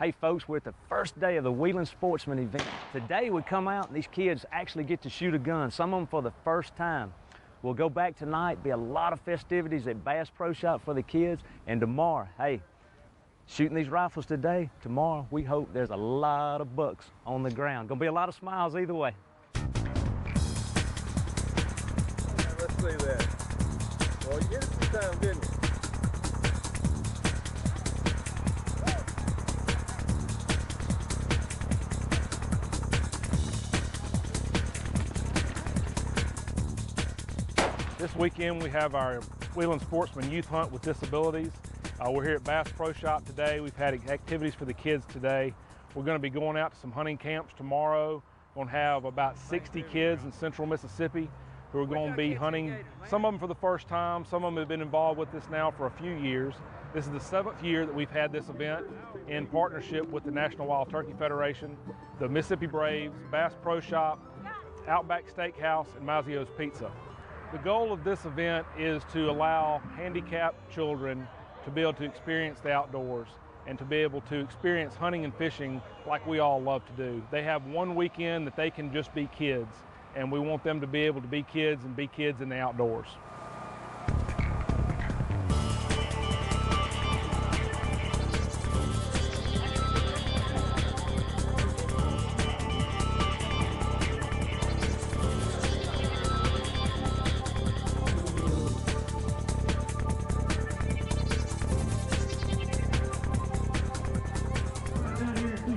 Hey folks, we're at the first day of the Wheelin Sportsman event. Today we come out and these kids actually get to shoot a gun, some of them for the first time. We'll go back tonight, be a lot of festivities at Bass Pro Shop for the kids, and tomorrow, hey, shooting these rifles today, tomorrow we hope there's a lot of bucks on the ground. Gonna be a lot of smiles either way. Let's see that. Well, you hit it 2 times, didn't you? This weekend we have our Wheelin Sportsman Youth Hunt with Disabilities. We're here at Bass Pro Shop today. We've had activities for the kids today. We're going to be going out to some hunting camps tomorrow. We're going to have about 60 kids in central Mississippi who are going to be hunting, some of them for the first time, some of them have been involved with this now for a few years. This is the 7th year that we've had this event in partnership with the National Wild Turkey Federation, the Mississippi Braves, Bass Pro Shop, Outback Steakhouse, and Mazzio's Pizza. The goal of this event is to allow handicapped children to be able to experience the outdoors and to be able to experience hunting and fishing like we all love to do. They have one weekend that they can just be kids, and we want them to be able to be kids and be kids in the outdoors.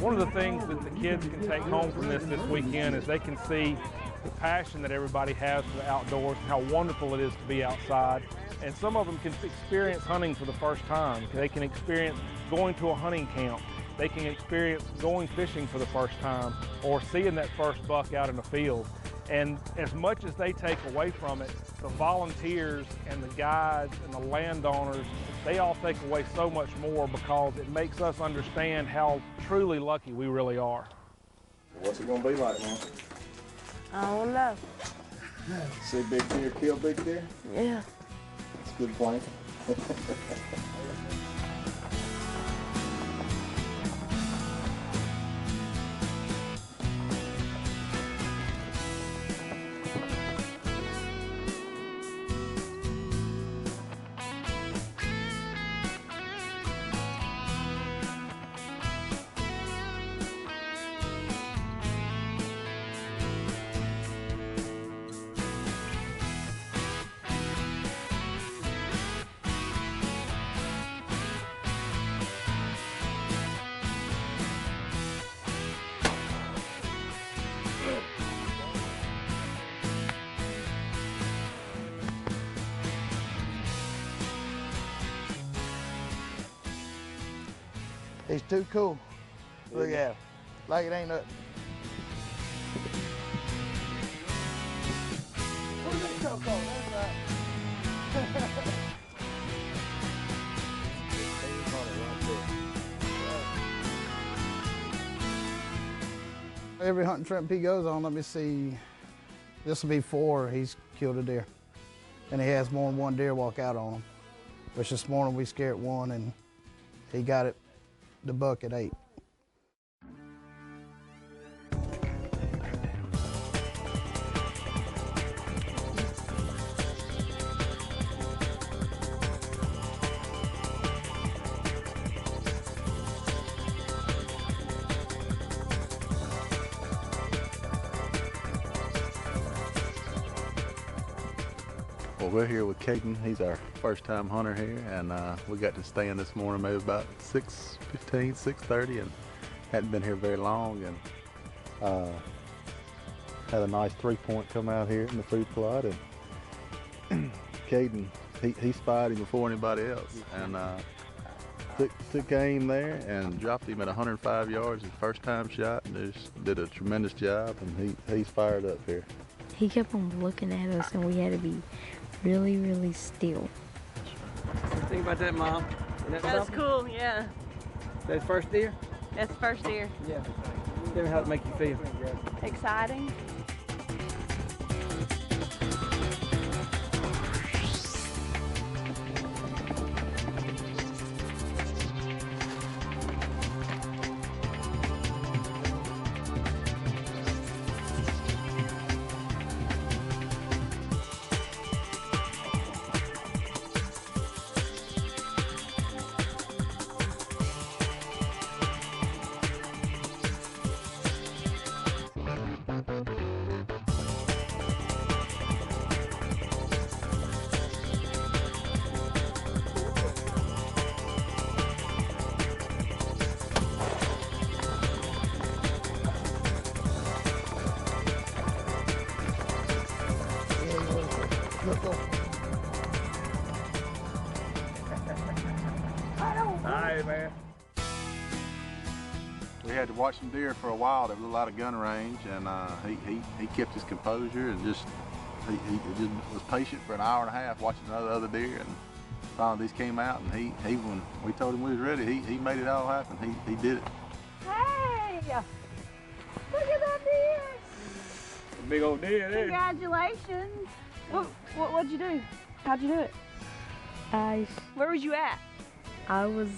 One of the things that the kids can take home from this weekend is they can see the passion that everybody has for the outdoors and how wonderful it is to be outside. And some of them can experience hunting for the first time. They can experience going to a hunting camp. They can experience going fishing for the first time or seeing that first buck out in the field. And as much as they take away from it, the volunteers and the guides and the landowners, they all take away so much more because it makes us understand how truly lucky we really are. What's it gonna be like, man? I don't know. See big deer, kill big deer? Yeah. It's good playing. He's too cool. Look at him. Like it ain't nothing. Every hunting trip he goes on, let me see, this will be 4 he's killed a deer. And he has more than 1 deer walk out on him. Which this morning we scared 1 and he got it, the buck at 8. Well, we're here with Caden. He's our first time hunter here, and we got to stay in this morning maybe about 6:15, 6:30, and hadn't been here very long, and had a nice 3-point come out here in the food plot, and Caden, he spied him before anybody else, and took aim there and dropped him at 105 yards, his first time shot, and just did a tremendous job, and he's fired up here. He kept on looking at us, and we had to be really, really still. What do you think about that, Mom? That's cool, yeah. That first deer? That's the first deer. Yeah. Tell me how it make you feel. Exciting. Look, look. Hi, man. We had to watch some deer for a while. There was a lot of gun range, and he kept his composure and just he just was patient for an hour and a half watching other deer. And finally these came out, and he when we told him we was ready, he made it all happen. He did it. Hey! Look at that deer! Big old deer there. Congratulations! What'd you do? How'd you do it? Where was you at? I was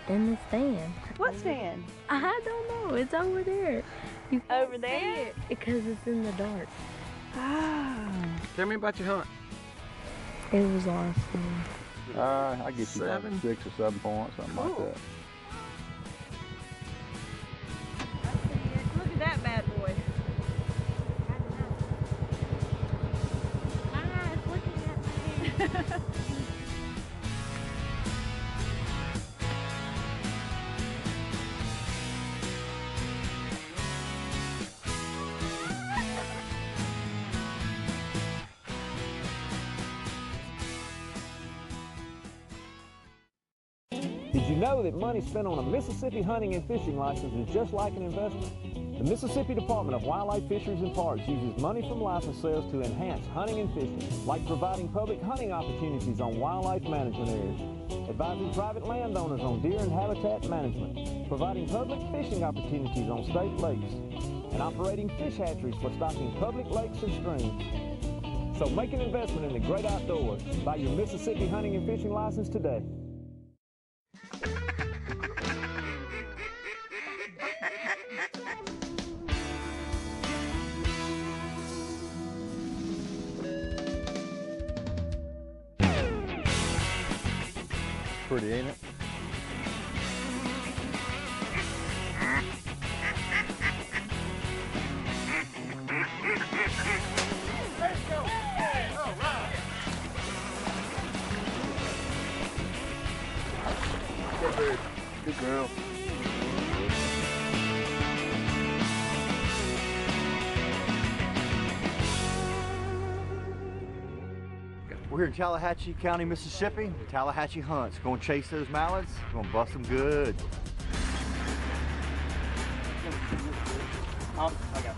in the stand. What stand? I don't know. It's over there. You can't Over there? see it because it's in the dark. Ah. Tell me about your hunt. It was awesome. I get you about 6 or 7 points, something like that. Look at that bad boy. Did you know that money spent on a Mississippi hunting and fishing license is just like an investment? The Mississippi Department of Wildlife, Fisheries, and Parks uses money from license sales to enhance hunting and fishing, like providing public hunting opportunities on wildlife management areas, advising private landowners on deer and habitat management, providing public fishing opportunities on state lakes, and operating fish hatcheries for stocking public lakes and streams. So make an investment in the great outdoors. Buy your Mississippi hunting and fishing license today. Pretty, ain't it? Let's go. All right. Good bird. Good girl. We're here in Tallahatchie County, Mississippi. Tallahatchie hunts. Going to chase those mallards. Going to bust them good. I got it.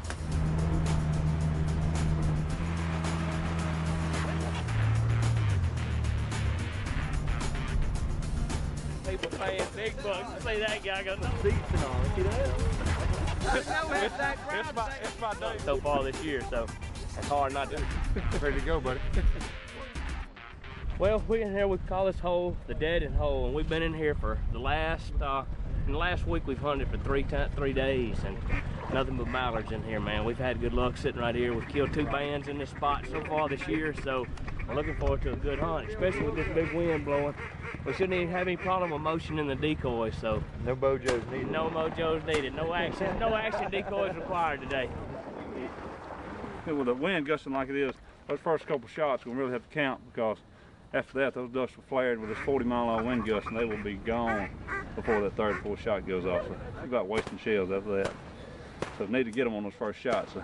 People paying big bucks to see that guy got no seats and all. See that? It's my day so far this year, so it's hard not to. Ready to go, buddy. Well, we're in here, we call this hole the dead end hole, and we've been in here for the last, in the last week we've hunted for 3 days, and nothing but mallards in here, man. We've had good luck sitting right here. We've killed 2 bands in this spot so far this year, so we're looking forward to a good hunt, especially with this big wind blowing. We shouldn't even have any problem with motion in the decoys, so. No mojos needed. No mojos needed, no action decoys required today. With the wind gusting like it is, those first couple shots we'll really have to count, because after that, those ducks will flare with this 40-mile-an-hour wind gust, and they will be gone before that 3rd or 4th shot goes off. So it's about wasting shells after that. So need to get them on those first shots. So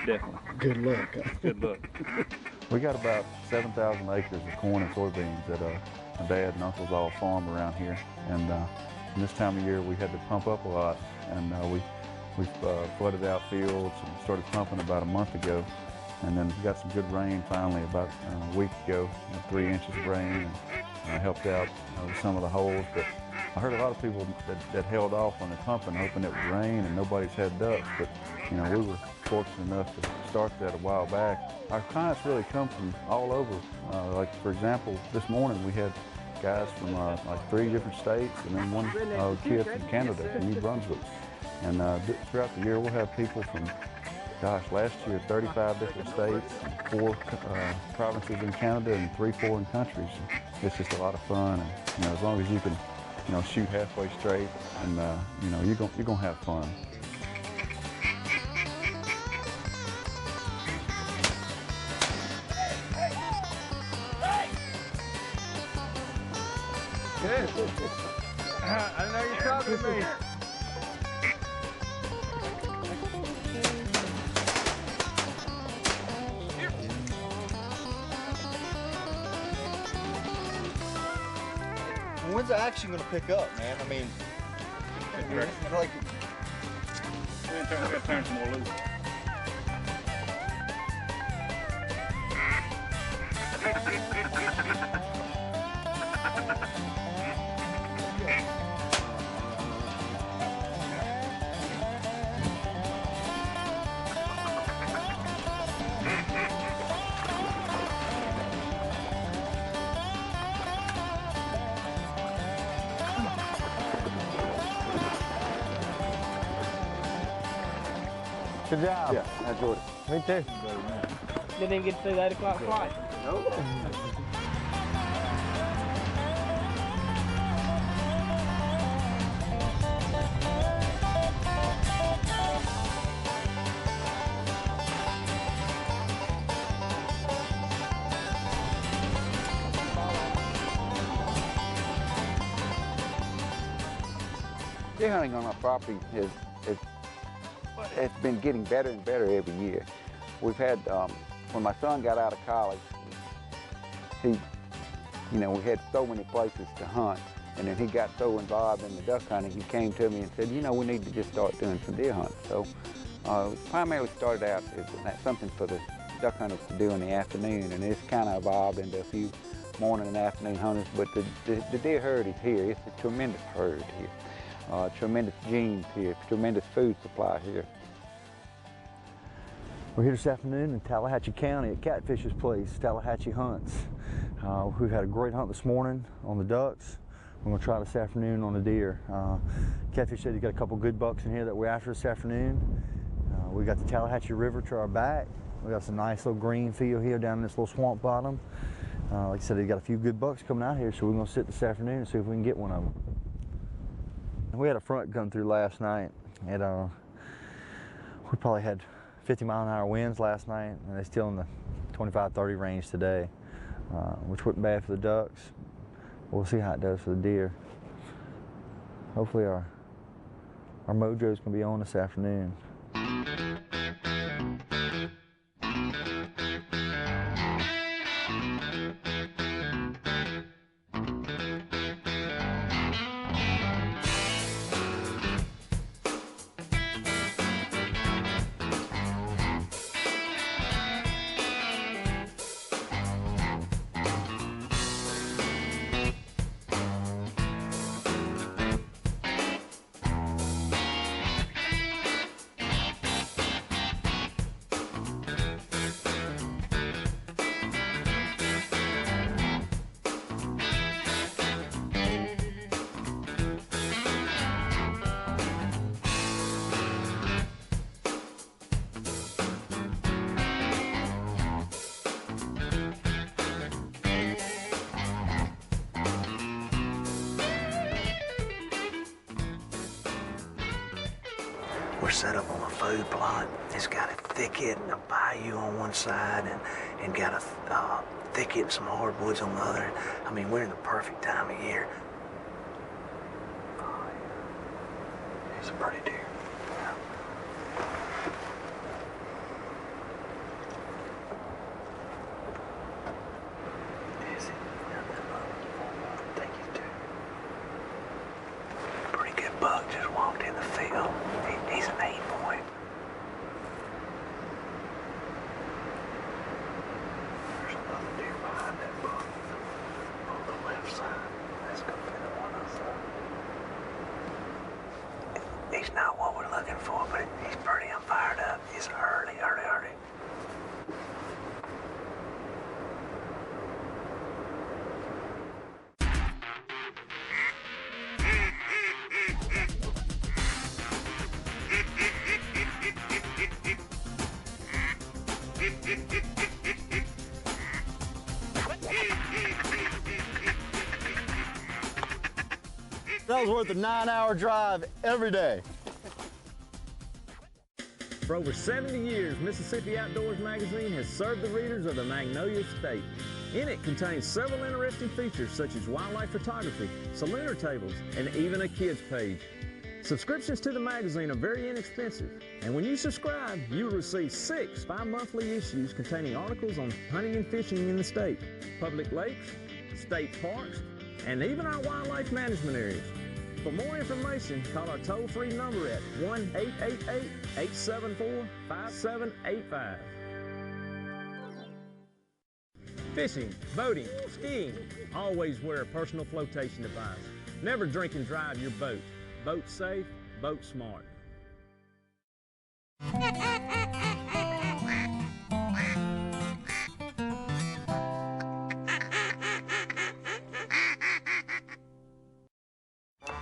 definitely. Good luck. Good luck. We got about 7,000 acres of corn and soybeans that my dad and uncles all farm around here. And in this time of year, we had to pump up a lot, and we flooded out fields and started pumping about a month ago. And then we got some good rain finally about a week ago, 3 inches of rain, and helped out with some of the holes. But I heard a lot of people that held off on the pumping, hoping it would rain, and nobody's had ducks. But you know, we were fortunate enough to start that a while back. Our clients really come from all over. Like for example, this morning we had guys from like 3 different states, and then one kid from Canada, from New Brunswick. And throughout the year, we'll have people from, gosh, last year 35 different states, and 4 provinces in Canada, and 3 foreign countries. It's just a lot of fun, and you know, as long as you can, you know, shoot halfway straight, and you know, you're gonna have fun. Good. I know you're talking to me. when's the action gonna pick up, man? I mean, like, We're gonna turn some more loose. Good job. yeah, I enjoyed it. Me too. Didn't even get to see the 8 o'clock flight. Nope. Deer hunting on our property it's been getting better and better every year. We've had, when my son got out of college, we had so many places to hunt, and then he got so involved in the duck hunting, he came to me and said, we need to just start doing some deer hunting. So primarily started out as something for the duck hunters to do in the afternoon, and it's kind of evolved into a few morning and afternoon hunters, but the deer herd is here. It's a tremendous herd here. Tremendous genes here, tremendous food supply here. We're here this afternoon in Tallahatchie County at Catfish's place, Tallahatchie Hunts. We've had a great hunt this morning on the ducks. We're going to try this afternoon on the deer. Catfish said he's got a couple good bucks in here that we're after this afternoon. We got the Tallahatchie River to our back. We got some nice little green field here down in this little swamp bottom. Like I said, he's got a few good bucks coming out here, so we're going to sit this afternoon and see if we can get one of them. We had a front come through last night, and we probably had 50-mile-an-hour winds last night, and they're still in the 25-30 range today, which wasn't bad for the ducks. We'll see how it does for the deer. Hopefully our mojo's gonna be on this afternoon. We're set up on a food plot. It's got a thicket and a bayou on one side and got a thicket and some hardwoods on the other. I mean, we're in the perfect time of year. Oh, yeah. It's a pretty deer. Is it? I think he's two. Pretty good buck just walked in the field. He's an 8-point. There's another deer behind that buck on the left side. That's gonna be the one I saw. He's not what we're looking for, but he's pretty fired up. He's early. That was worth a 9-hour drive every day. For over 70 years, Mississippi Outdoors magazine has served the readers of the Magnolia State. In it contains several interesting features such as wildlife photography, salooner tables, and even a kids page. Subscriptions to the magazine are very inexpensive, and when you subscribe, you will receive 6 bi-monthly issues containing articles on hunting and fishing in the state, public lakes, state parks, and even our wildlife management areas. For more information, call our toll-free number at 1-888-874-5785. Fishing, boating, skiing, always wear a personal flotation device. Never drink and drive your boat. Boat safe, boat smart.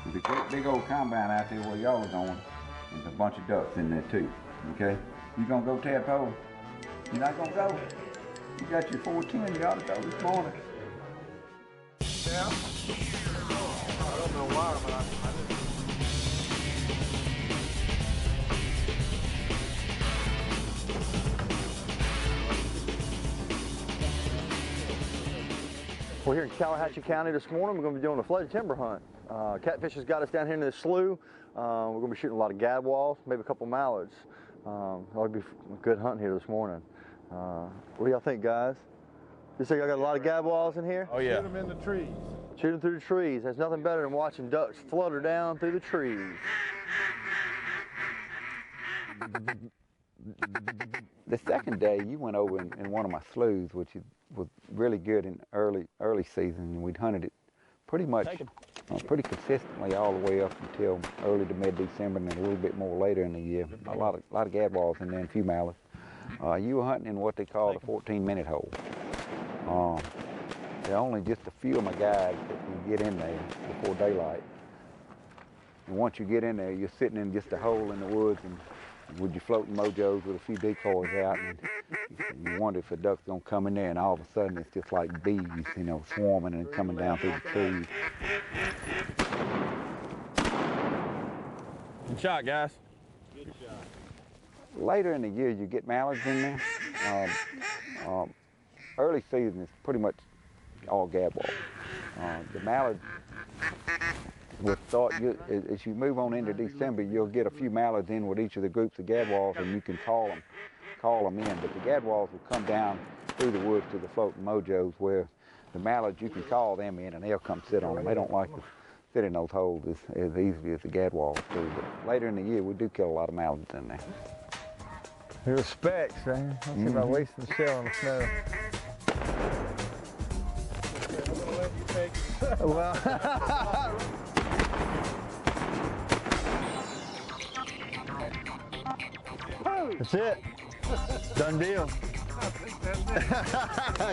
There's a great big old combine out there where y'all are going. There's a bunch of ducks in there too, okay? You gonna go tadpole? You not gonna go? You got your 410, you ought to go this morning. Yeah. I don't know why, but I We're here in Tallahatchie County this morning. We're going to be doing a flooded timber hunt. Catfish has got us down here in this slough. We're going to be shooting a lot of gadwalls, maybe a couple mallards. That'll be a good hunt here this morning. What do y'all think, guys? You say y'all got a lot of gadwalls in here? Oh yeah. Shoot them in the trees. Shoot them through the trees. There's nothing better than watching ducks flutter down through the trees. The second day, you went over in one of my sloughs, which was really good in early season, and we'd hunted it pretty much, pretty consistently all the way up until early to mid-December, and then a little bit more later in the year. A lot of gadwalls in there and a few mallards. You were hunting in what they call the 14-minute hole. There are only just a few of my guys that can get in there before daylight. And once you get in there, you're sitting in just a hole in the woods and with your floating mojos with a few decoys out, and you wonder if a duck's gonna come in there, and all of a sudden it's just like bees, you know, swarming and coming down through the trees. Good shot, guys. Good shot. Later in the year, you get mallards in there. Early season is pretty much all gadwall. The mallard will start, as you move on into December, you'll get a few mallards in with each of the groups of gadwalls, and you can call them in. But the gadwalls will come down through the woods to the floating mojos, where the mallards, you can call them in and they'll come sit on them. They don't like to sit in those holes as easily as the gadwalls do. But later in the year, we do kill a lot of mallards in there. Your respects, man. Let's see about wasting the shell on the snow. Well, that's it. Done deal.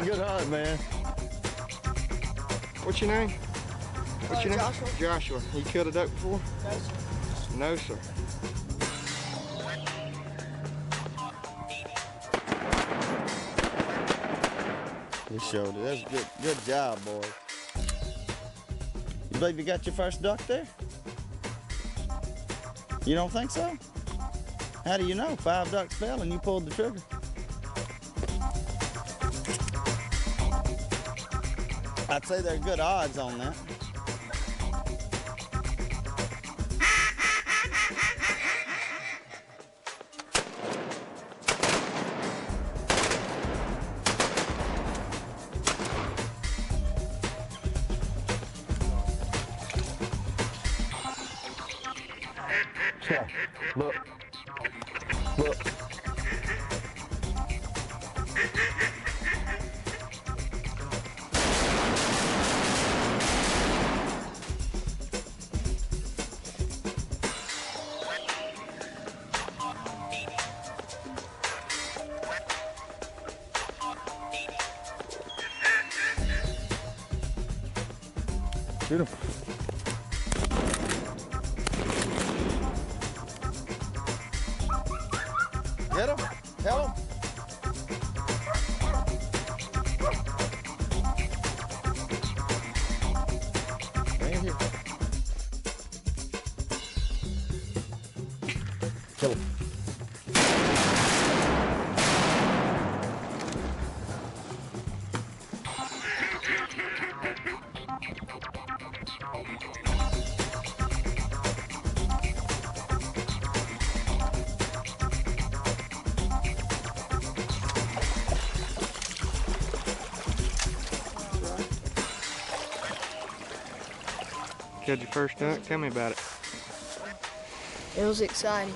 Good hunt, man. What's your name? What's your name? Joshua. Joshua. You killed a duck before? No, sir. No, sir. You showed it. That's good. Good job, boys. You believe you got your first duck there? You don't think so? How do you know? 5 ducks fell and you pulled the trigger. I'd say there are good odds on that. Look. Look. Beautiful. Get him. Tell him. Bring it here. Kill him. Killed your first duck? Tell me about it. It was exciting.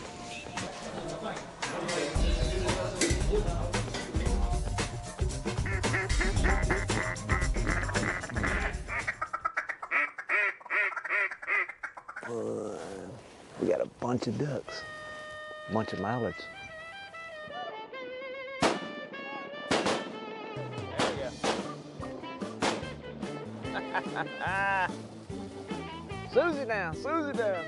We got a bunch of ducks, a bunch of mallards. Susie down, Susie down.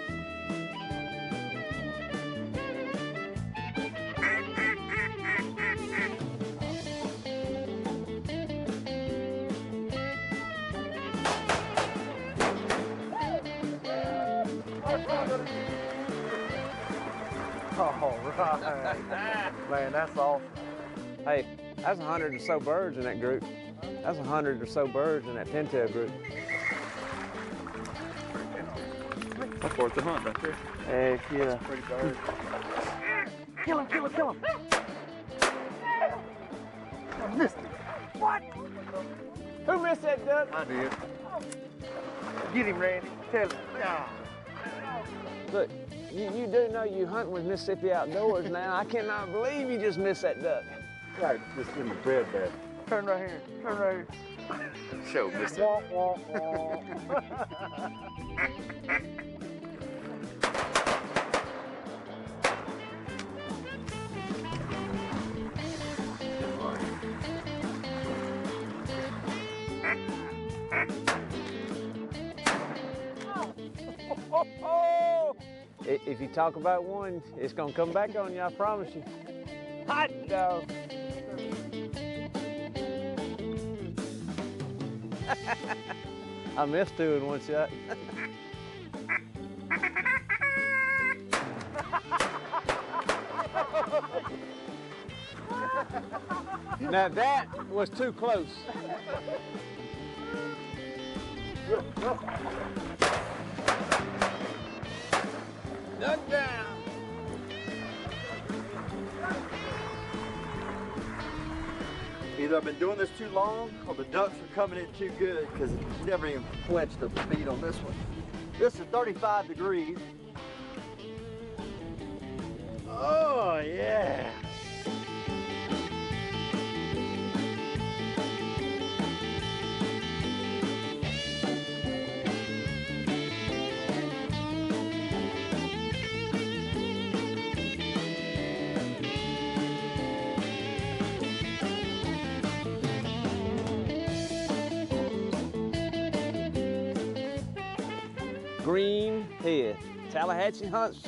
All right. Man, that's awesome. Hey, that's 100 or so birds in that group. That's 100 or so birds in that pintail group. That's worth the hunt right there. Heck yeah. Pretty bird. Kill him, kill him, kill him. I missed it. What? Who missed that duck? I did. Get him, Randy. Tell him. Ah. Look, you do know you hunting with Mississippi Outdoors now. I cannot believe you just missed that duck. Right, just in the bread bed. Turn right here. Turn right here. Show, mister. Wah, wah, wah. If you talk about one, it's gonna come back on you, I promise you. Hot dog. I missed two in one shot. Now that was too close. Duck down. Either I've been doing this too long or the ducks are coming in too good because it never even flinched a beat on this one. This is 35 degrees. Oh, yeah. Green head. Tallahatchie hunts.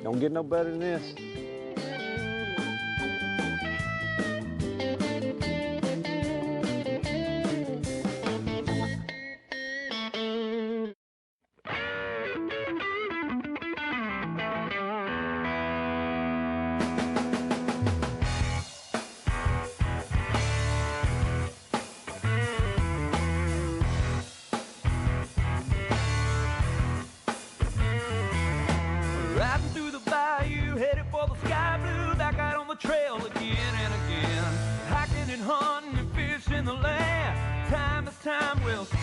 Don't get no better than this. Trail again and again, hiking and hunting and fishing the land. Time is time well spent.